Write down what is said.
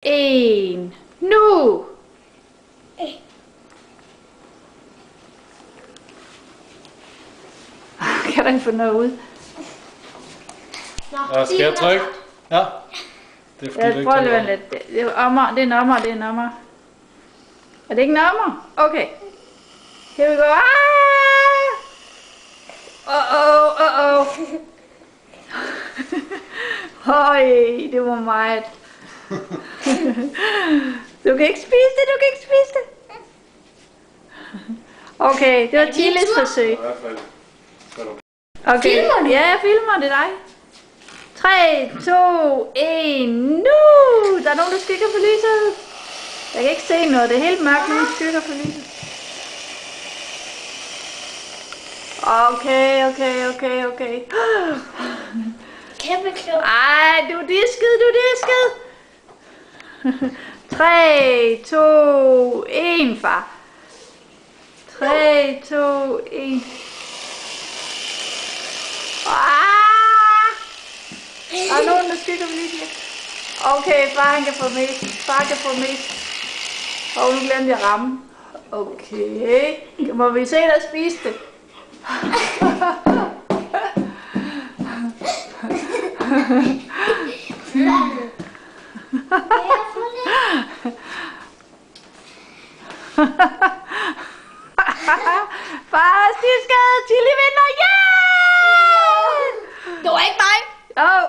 1. Nu! Kan du ikke få noget ud? Ja, skal jeg trykke? Ja. Det er fordi, Jeg prøver lige lidt. Det er nummer, det er nummer, det er nummer. Er det ikke nummer? Okay. Here we go. Oh. Høj, det var meget. Du kan ikke spise det, du kan ikke spise det. Okay, det var Tilles forsøg. Okay, ja, jeg filmer det dig. 3, 2, 1, nu! Der er nogen, der skygger for lyset. Jeg kan ikke se noget, det er helt mørkt, nu skygger for lyset. Okay. Kæmpe klog. Ej, du er disket. 3, 2, 1, far. 3, 2, 1. Der er nogen, der skygger for lyset. Okay, far han kan få mest. Og nu glemte jeg at ramme. Okay, må vi se dig spise det? Far, stiskede, Tilly vinder, yeah! Det var ikke mig. Oh.